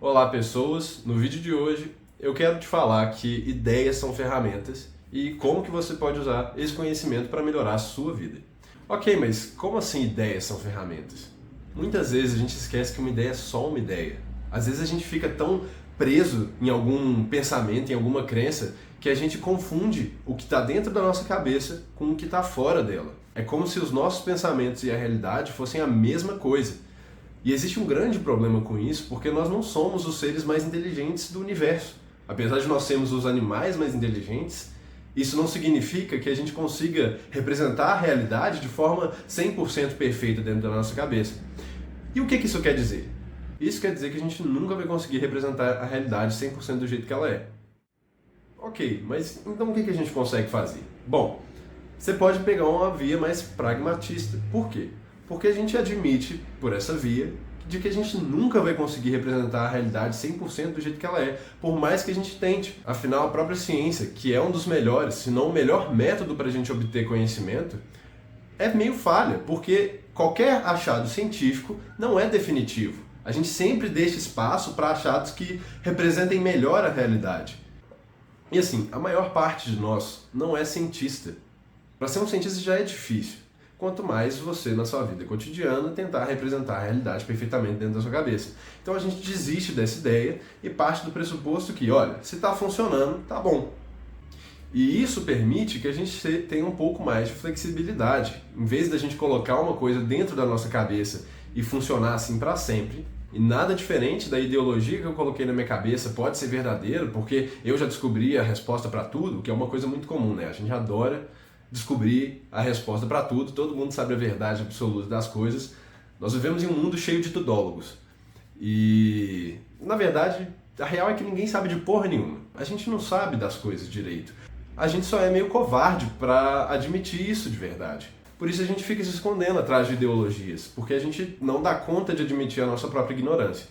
Olá pessoas, no vídeo de hoje eu quero te falar que ideias são ferramentas e como que você pode usar esse conhecimento para melhorar a sua vida. Ok, mas como assim ideias são ferramentas? Muitas vezes a gente esquece que uma ideia é só uma ideia. Às vezes a gente fica tão preso em algum pensamento, em alguma crença, que a gente confunde o que está dentro da nossa cabeça com o que está fora dela. É como se os nossos pensamentos e a realidade fossem a mesma coisa. E existe um grande problema com isso, porque nós não somos os seres mais inteligentes do universo. Apesar de nós sermos os animais mais inteligentes, isso não significa que a gente consiga representar a realidade de forma 100% perfeita dentro da nossa cabeça. E o que isso quer dizer? Isso quer dizer que a gente nunca vai conseguir representar a realidade 100% do jeito que ela é. Ok, mas então o que a gente consegue fazer? Bom, você pode pegar uma via mais pragmatista. Por quê? Porque a gente admite, por essa via, de que a gente nunca vai conseguir representar a realidade 100% do jeito que ela é, por mais que a gente tente. Afinal, a própria ciência, que é um dos melhores, se não o melhor método para a gente obter conhecimento, é meio falha, porque qualquer achado científico não é definitivo. A gente sempre deixa espaço para achados que representem melhor a realidade. E assim, a maior parte de nós não é cientista. Para ser um cientista já é difícil. Quanto mais você, na sua vida cotidiana, tentar representar a realidade perfeitamente dentro da sua cabeça. Então a gente desiste dessa ideia e parte do pressuposto que, olha, se está funcionando, tá bom. E isso permite que a gente tenha um pouco mais de flexibilidade. Em vez da gente colocar uma coisa dentro da nossa cabeça e funcionar assim para sempre, e nada diferente da ideologia que eu coloquei na minha cabeça pode ser verdadeiro, porque eu já descobri a resposta para tudo, que é uma coisa muito comum, né? A gente adora descobrir a resposta para tudo, todo mundo sabe a verdade absoluta das coisas. Nós vivemos em um mundo cheio de tudólogos. E, na verdade, a real é que ninguém sabe de porra nenhuma. A gente não sabe das coisas direito. A gente só é meio covarde para admitir isso de verdade. Por isso a gente fica se escondendo atrás de ideologias, porque a gente não dá conta de admitir a nossa própria ignorância.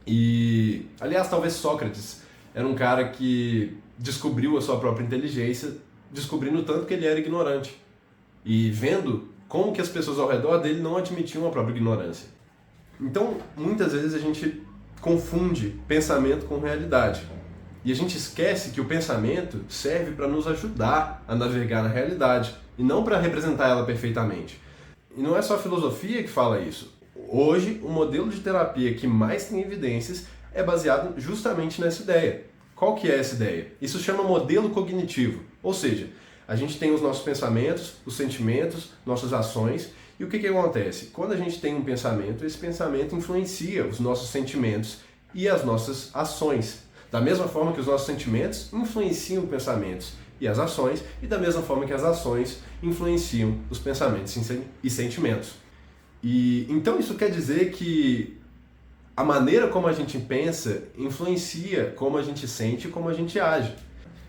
E, aliás, talvez Sócrates era um cara que descobriu a sua própria inteligência descobrindo tanto que ele era ignorante e vendo como que as pessoas ao redor dele não admitiam a própria ignorância. Então, muitas vezes a gente confunde pensamento com realidade e a gente esquece que o pensamento serve para nos ajudar a navegar na realidade e não para representar ela perfeitamente. E não é só a filosofia que fala isso. Hoje, o modelo de terapia que mais tem evidências é baseado justamente nessa ideia. Qual que é essa ideia? Isso chama modelo cognitivo, ou seja, a gente tem os nossos pensamentos, os sentimentos, nossas ações, e o que acontece? Quando a gente tem um pensamento, esse pensamento influencia os nossos sentimentos e as nossas ações. Da mesma forma que os nossos sentimentos influenciam os pensamentos e as ações, e da mesma forma que as ações influenciam os pensamentos e sentimentos. E então isso quer dizer que a maneira como a gente pensa influencia como a gente sente e como a gente age.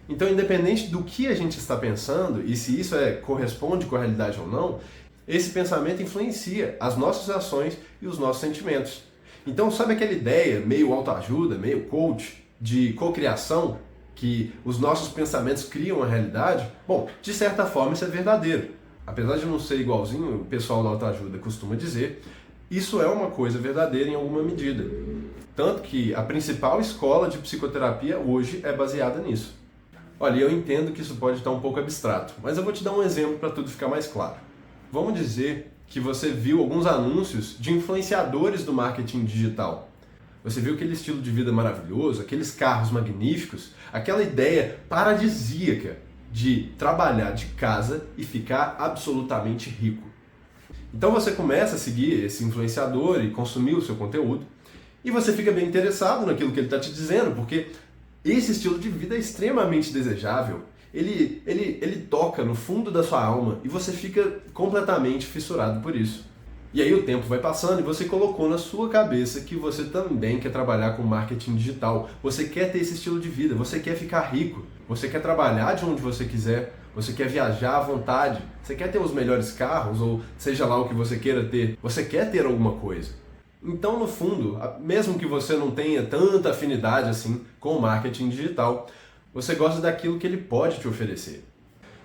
Então, independente do que a gente está pensando e se isso corresponde com a realidade ou não, esse pensamento influencia as nossas ações e os nossos sentimentos. Então, sabe aquela ideia meio autoajuda, meio coach, de cocriação, que os nossos pensamentos criam a realidade? Bom, de certa forma isso é verdadeiro. Apesar de não ser igualzinho o pessoal da autoajuda costuma dizer, isso é uma coisa verdadeira em alguma medida. Tanto que a principal escola de psicoterapia hoje é baseada nisso. Olha, eu entendo que isso pode estar um pouco abstrato, mas eu vou te dar um exemplo para tudo ficar mais claro. Vamos dizer que você viu alguns anúncios de influenciadores do marketing digital. Você viu aquele estilo de vida maravilhoso, aqueles carros magníficos, aquela ideia paradisíaca de trabalhar de casa e ficar absolutamente rico. Então você começa a seguir esse influenciador e consumir o seu conteúdo e você fica bem interessado naquilo que ele está te dizendo, porque esse estilo de vida é extremamente desejável, ele toca no fundo da sua alma e você fica completamente fissurado por isso. E aí o tempo vai passando e você colocou na sua cabeça que você também quer trabalhar com marketing digital, você quer ter esse estilo de vida, você quer ficar rico, você quer trabalhar de onde você quiser, você quer viajar à vontade, você quer ter os melhores carros, ou seja lá o que você queira ter, você quer ter alguma coisa. Então, no fundo, mesmo que você não tenha tanta afinidade assim com o marketing digital, você gosta daquilo que ele pode te oferecer.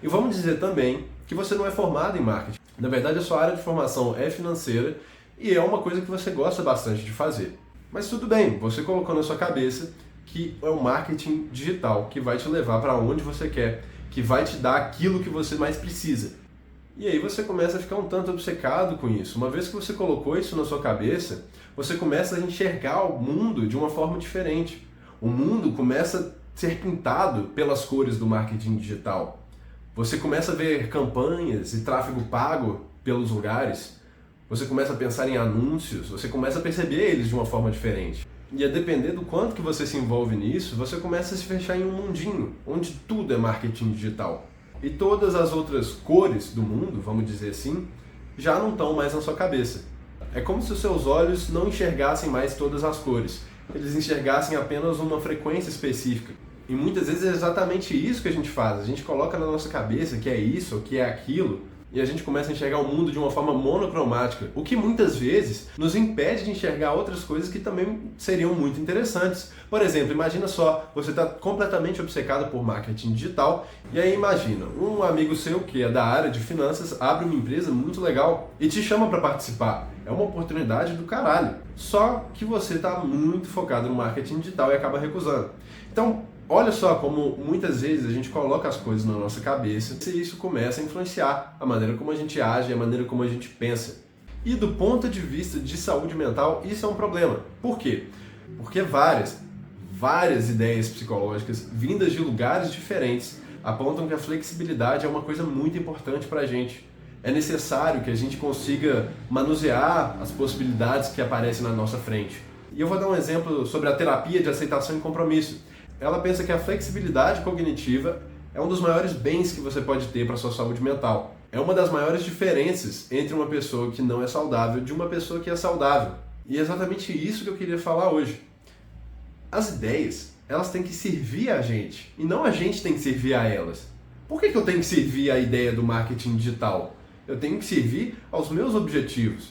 E vamos dizer também que você não é formado em marketing. Na verdade, a sua área de formação é financeira e é uma coisa que você gosta bastante de fazer. Mas tudo bem, você colocou na sua cabeça que é o marketing digital que vai te levar para onde você quer, que vai te dar aquilo que você mais precisa. E aí você começa a ficar um tanto obcecado com isso. Uma vez que você colocou isso na sua cabeça, você começa a enxergar o mundo de uma forma diferente. O mundo começa a ser pintado pelas cores do marketing digital. Você começa a ver campanhas e tráfego pago pelos lugares. Você começa a pensar em anúncios, você começa a perceber eles de uma forma diferente. E a depender do quanto que você se envolve nisso, você começa a se fechar em um mundinho, onde tudo é marketing digital. E todas as outras cores do mundo, vamos dizer assim, já não estão mais na sua cabeça. É como se os seus olhos não enxergassem mais todas as cores. Eles enxergassem apenas uma frequência específica. E muitas vezes é exatamente isso que a gente faz. A gente coloca na nossa cabeça que é isso, que é aquilo, e a gente começa a enxergar o mundo de uma forma monocromática, o que muitas vezes nos impede de enxergar outras coisas que também seriam muito interessantes. Por exemplo, imagina só, você está completamente obcecado por marketing digital, e aí imagina, um amigo seu que é da área de finanças abre uma empresa muito legal e te chama para participar. É uma oportunidade do caralho. Só que você está muito focado no marketing digital e acaba recusando. Então, olha só como muitas vezes a gente coloca as coisas na nossa cabeça e isso começa a influenciar a maneira como a gente age, a maneira como a gente pensa. E do ponto de vista de saúde mental, isso é um problema. Por quê? Porque várias ideias psicológicas vindas de lugares diferentes apontam que a flexibilidade é uma coisa muito importante para a gente. É necessário que a gente consiga manusear as possibilidades que aparecem na nossa frente. E eu vou dar um exemplo sobre a terapia de aceitação e compromisso. Ela pensa que a flexibilidade cognitiva é um dos maiores bens que você pode ter para a sua saúde mental. É uma das maiores diferenças entre uma pessoa que não é saudável de uma pessoa que é saudável. E é exatamente isso que eu queria falar hoje. As ideias, elas têm que servir a gente, e não a gente tem que servir a elas. Por que eu tenho que servir a ideia do marketing digital? Eu tenho que servir aos meus objetivos.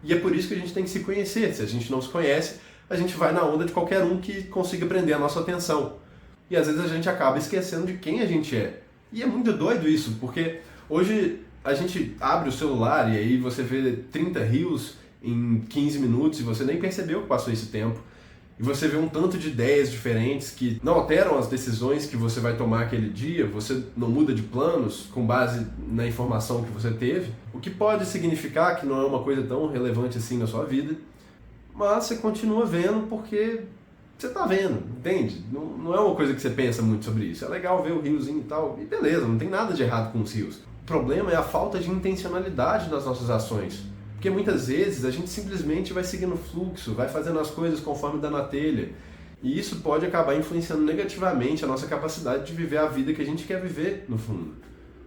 E é por isso que a gente tem que se conhecer. Se a gente não se conhece, a gente vai na onda de qualquer um que consiga prender a nossa atenção. E às vezes a gente acaba esquecendo de quem a gente é. E é muito doido isso, porque hoje a gente abre o celular e aí você vê 30 reels em 15 minutos e você nem percebeu que passou esse tempo. E você vê um tanto de ideias diferentes que não alteram as decisões que você vai tomar aquele dia, você não muda de planos com base na informação que você teve, o que pode significar que não é uma coisa tão relevante assim na sua vida, mas você continua vendo porque você está vendo, entende? Não é uma coisa que você pensa muito sobre isso. É legal ver o riozinho e tal, e beleza, não tem nada de errado com os rios. O problema é a falta de intencionalidade nas nossas ações. Porque muitas vezes a gente simplesmente vai seguindo o fluxo, vai fazendo as coisas conforme dá na telha. E isso pode acabar influenciando negativamente a nossa capacidade de viver a vida que a gente quer viver, no fundo.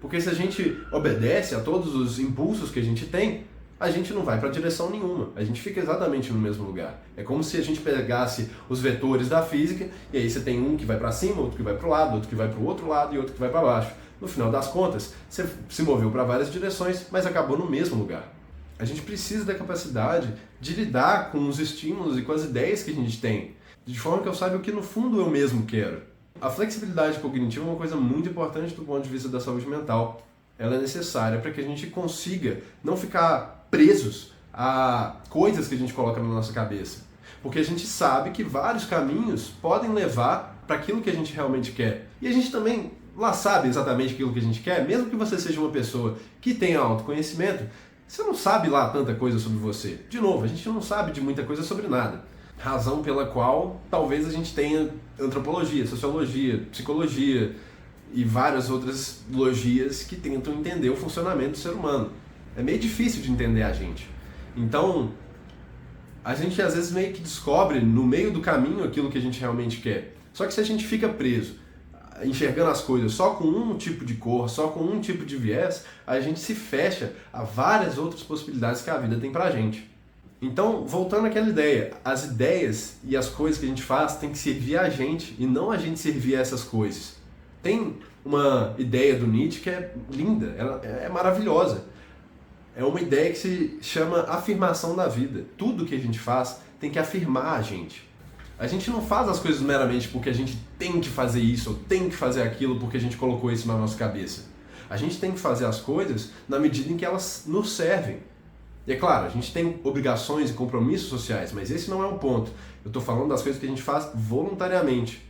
Porque se a gente obedece a todos os impulsos que a gente tem, a gente não vai para direção nenhuma. A gente fica exatamente no mesmo lugar. É como se a gente pegasse os vetores da física, e aí você tem um que vai para cima, outro que vai para o lado, outro que vai para o outro lado e outro que vai para baixo. No final das contas, você se moveu para várias direções, mas acabou no mesmo lugar. A gente precisa da capacidade de lidar com os estímulos e com as ideias que a gente tem, de forma que eu saiba o que no fundo eu mesmo quero. A flexibilidade cognitiva é uma coisa muito importante do ponto de vista da saúde mental. Ela é necessária para que a gente consiga não ficar presos a coisas que a gente coloca na nossa cabeça. Porque a gente sabe que vários caminhos podem levar para aquilo que a gente realmente quer. E a gente também lá sabe exatamente aquilo que a gente quer, mesmo que você seja uma pessoa que tenha autoconhecimento, você não sabe lá tanta coisa sobre você. De novo, a gente não sabe de muita coisa sobre nada. Razão pela qual talvez a gente tenha antropologia, sociologia, psicologia e várias outras logias que tentam entender o funcionamento do ser humano. É meio difícil de entender a gente. Então, a gente às vezes meio que descobre no meio do caminho aquilo que a gente realmente quer. Só que se a gente fica preso enxergando as coisas só com um tipo de cor, só com um tipo de viés, a gente se fecha a várias outras possibilidades que a vida tem pra gente. Então, voltando àquela ideia, as ideias e as coisas que a gente faz tem que servir a gente e não a gente servir a essas coisas. Tem uma ideia do Nietzsche que é linda, ela é maravilhosa. É uma ideia que se chama afirmação da vida. Tudo que a gente faz tem que afirmar a gente. A gente não faz as coisas meramente porque a gente tem que fazer isso ou tem que fazer aquilo porque a gente colocou isso na nossa cabeça. A gente tem que fazer as coisas na medida em que elas nos servem. E é claro, a gente tem obrigações e compromissos sociais, mas esse não é o ponto. Eu estou falando das coisas que a gente faz voluntariamente.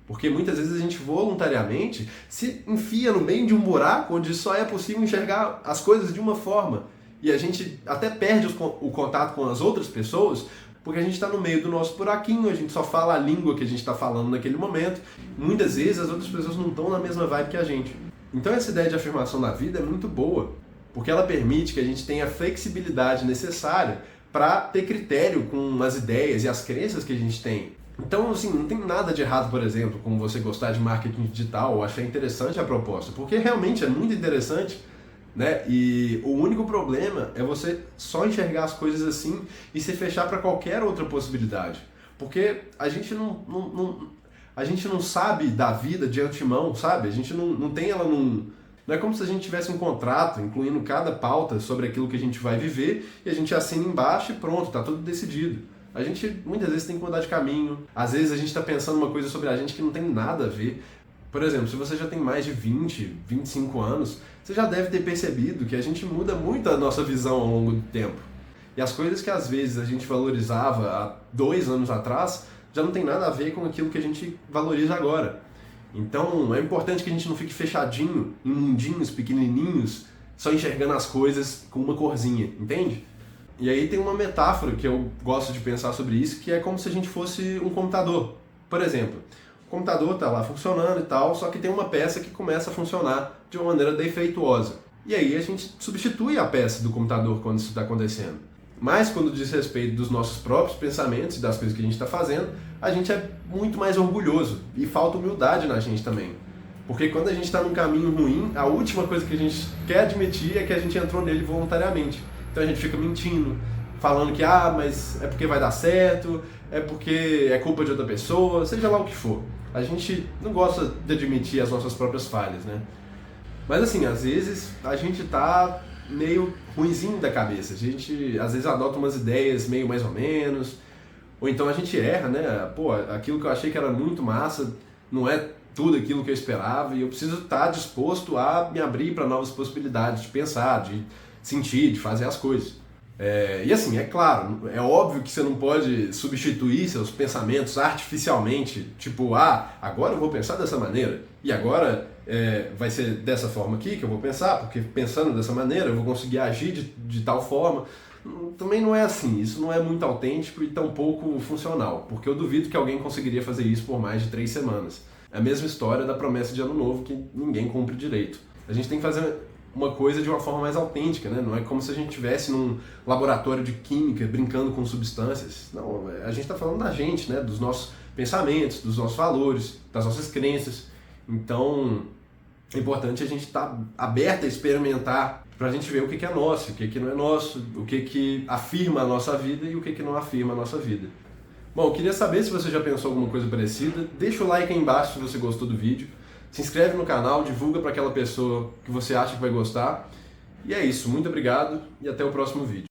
Porque muitas vezes a gente voluntariamente se enfia no meio de um buraco onde só é possível enxergar as coisas de uma forma. E a gente até perde o contato com as outras pessoas porque a gente está no meio do nosso buraquinho, a gente só fala a língua que a gente está falando naquele momento. Muitas vezes as outras pessoas não estão na mesma vibe que a gente. Então essa ideia de afirmação da vida é muito boa, porque ela permite que a gente tenha a flexibilidade necessária para ter critério com as ideias e as crenças que a gente tem. Então, assim, não tem nada de errado, por exemplo, com você gostar de marketing digital ou achar interessante a proposta, porque realmente é muito interessante, né? E o único problema é você só enxergar as coisas assim e se fechar para qualquer outra possibilidade. Porque a gente não sabe da vida de antemão, sabe? A gente não tem ela num... Não é como se a gente tivesse um contrato, incluindo cada pauta sobre aquilo que a gente vai viver, e a gente assina embaixo e pronto, tá tudo decidido. A gente muitas vezes tem que mudar de caminho, às vezes a gente está pensando uma coisa sobre a gente que não tem nada a ver. Por exemplo, se você já tem mais de 20, 25 anos, você já deve ter percebido que a gente muda muito a nossa visão ao longo do tempo. E as coisas que às vezes a gente valorizava há 2 anos atrás, já não tem nada a ver com aquilo que a gente valoriza agora. Então é importante que a gente não fique fechadinho em mundinhos pequenininhos, só enxergando as coisas com uma corzinha, entende? E aí tem uma metáfora que eu gosto de pensar sobre isso, que é como se a gente fosse um computador. Por exemplo, o computador está lá funcionando e tal, só que tem uma peça que começa a funcionar de uma maneira defeituosa. E aí a gente substitui a peça do computador quando isso está acontecendo. Mas quando diz respeito dos nossos próprios pensamentos e das coisas que a gente está fazendo, a gente é muito mais orgulhoso e falta humildade na gente também. Porque quando a gente está num caminho ruim, a última coisa que a gente quer admitir é que a gente entrou nele voluntariamente. Então a gente fica mentindo, falando que mas é porque vai dar certo, é porque é culpa de outra pessoa, seja lá o que for. A gente não gosta de admitir as nossas próprias falhas, né? Mas assim, às vezes a gente tá meio ruinzinho da cabeça, a gente às vezes adota umas ideias meio mais ou menos, ou então a gente erra, né? Pô, aquilo que eu achei que era muito massa não é tudo aquilo que eu esperava e eu preciso estar disposto a me abrir para novas possibilidades de pensar, de sentir, de fazer as coisas. E assim, é claro, é óbvio que você não pode substituir seus pensamentos artificialmente, tipo, agora eu vou pensar dessa maneira, e agora vai ser dessa forma aqui que eu vou pensar, porque pensando dessa maneira eu vou conseguir agir de tal forma. Também não é assim, isso não é muito autêntico e tão pouco funcional, porque eu duvido que alguém conseguiria fazer isso por mais de 3 semanas. É a mesma história da promessa de ano novo que ninguém cumpre direito. A gente tem que fazer uma coisa de uma forma mais autêntica, né? Não é como se a gente estivesse num laboratório de química brincando com substâncias. Não, a gente está falando da gente, né? Dos nossos pensamentos, dos nossos valores, das nossas crenças. Então, é importante a gente estar aberto a experimentar para a gente ver o que é nosso, o que não é nosso, o que afirma a nossa vida e o que não afirma a nossa vida. Bom, eu queria saber se você já pensou alguma coisa parecida. Deixa o like aí embaixo se você gostou do vídeo. Se inscreve no canal, divulga para aquela pessoa que você acha que vai gostar. E é isso, muito obrigado e até o próximo vídeo.